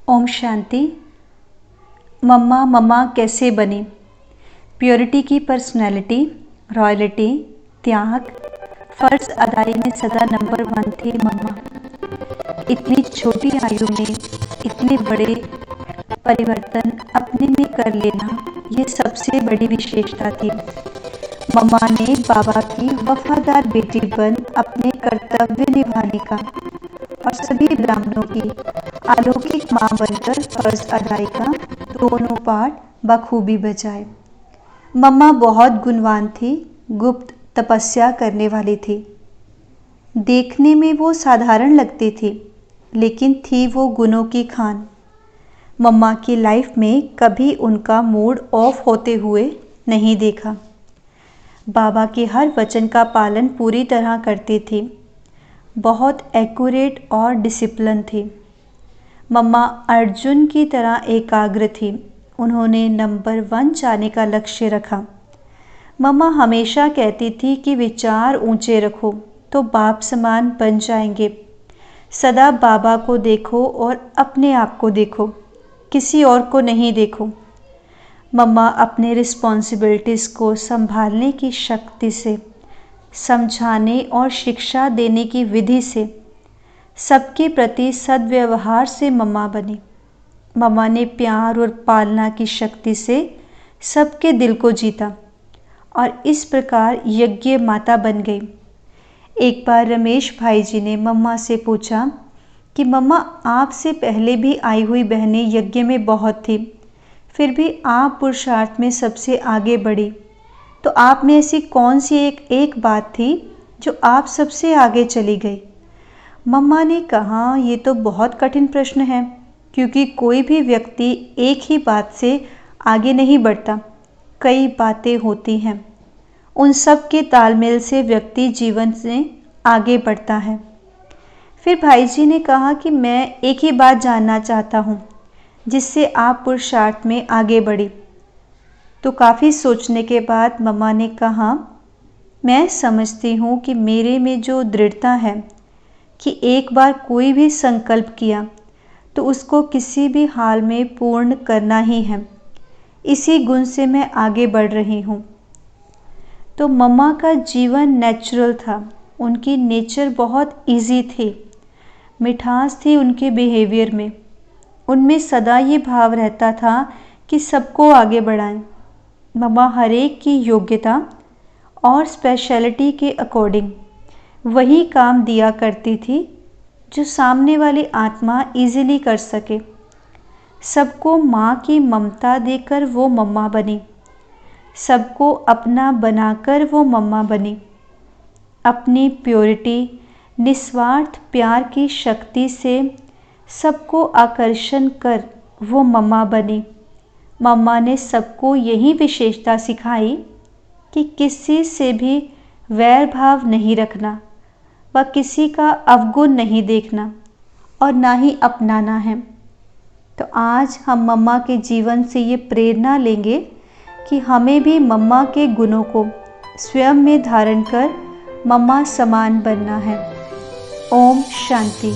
ओम शांति। मम्मा मम्मा कैसे बने। प्योरिटी की पर्सनैलिटी, रॉयल्टी, त्याग, फ़र्ज़ अदाई में सदा नंबर 1 थी मम्मा। इतनी छोटी आयु में इतने बड़े परिवर्तन अपने में कर लेना, ये सबसे बड़ी विशेषता थी। मम्मा ने बाबा की वफादार बेटी बन अपने कर्तव्य निभाने का और सभी ब्राह्मणों की अलौकिक माँ बनकर फर्ज अदाई का दोनों पाठ बखूबी बजाए। मम्मा बहुत गुणवान थी, गुप्त तपस्या करने वाली थी। देखने में वो साधारण लगती थी, लेकिन थी वो गुणों की खान। मम्मा की लाइफ में कभी उनका मूड ऑफ होते हुए नहीं देखा। बाबा के हर वचन का पालन पूरी तरह करती थी। बहुत एक्यूरेट और डिसिप्लिन थी। मम्मा अर्जुन की तरह एकाग्र थी। उन्होंने नंबर 1 जाने का लक्ष्य रखा। मम्मा हमेशा कहती थी कि विचार ऊंचे रखो तो बाप समान बन जाएंगे। सदा बाबा को देखो और अपने आप को देखो, किसी और को नहीं देखो। मम्मा अपने रिस्पॉन्सिबिलिटीज़ को संभालने की शक्ति से, समझाने और शिक्षा देने की विधि से, सबके प्रति सद्व्यवहार से मम्मा बनी। मम्मा ने प्यार और पालना की शक्ति से सबके दिल को जीता और इस प्रकार यज्ञ माता बन गई। एक बार रमेश भाई जी ने मम्मा से पूछा कि मम्मा, आपसे पहले भी आई हुई बहनें यज्ञ में बहुत थी, फिर भी आप पुरुषार्थ में सबसे आगे बढ़ी, तो आप में ऐसी कौन सी एक बात थी जो आप सबसे आगे चली गई। मम्मा ने कहा, ये तो बहुत कठिन प्रश्न है, क्योंकि कोई भी व्यक्ति एक ही बात से आगे नहीं बढ़ता, कई बातें होती हैं। उन सब के तालमेल से व्यक्ति जीवन से आगे बढ़ता है। फिर भाई जी ने कहा कि मैं एक ही बात जानना चाहता हूँ जिससे आप पुरुषार्थ में आगे बढ़ी। तो काफ़ी सोचने के बाद मम्मा ने कहा, मैं समझती हूँ कि मेरे में जो दृढ़ता है कि एक बार कोई भी संकल्प किया तो उसको किसी भी हाल में पूर्ण करना ही है, इसी गुण से मैं आगे बढ़ रही हूँ। तो मम्मा का जीवन नेचुरल था। उनकी नेचर बहुत इजी थी। मिठास थी उनके बिहेवियर में। उनमें सदा ये भाव रहता था कि सबको आगे बढ़ाएं। मम्मा हर एक की योग्यता और स्पेशलिटी के अकॉर्डिंग वही काम दिया करती थी जो सामने वाली आत्मा इजीली कर सके। सबको माँ की ममता देकर वो मम्मा बनी। सबको अपना बनाकर वो मम्मा बनी। अपनी प्योरिटी, निस्वार्थ प्यार की शक्ति से सबको आकर्षण कर वो मम्मा बनी। मम्मा ने सबको यही विशेषता सिखाई कि किसी से भी वैर भाव नहीं रखना व किसी का अवगुण नहीं देखना और ना ही अपनाना है। तो आज हम मम्मा के जीवन से ये प्रेरणा लेंगे कि हमें भी मम्मा के गुणों को स्वयं में धारण कर मम्मा समान बनना है। ओम शांति।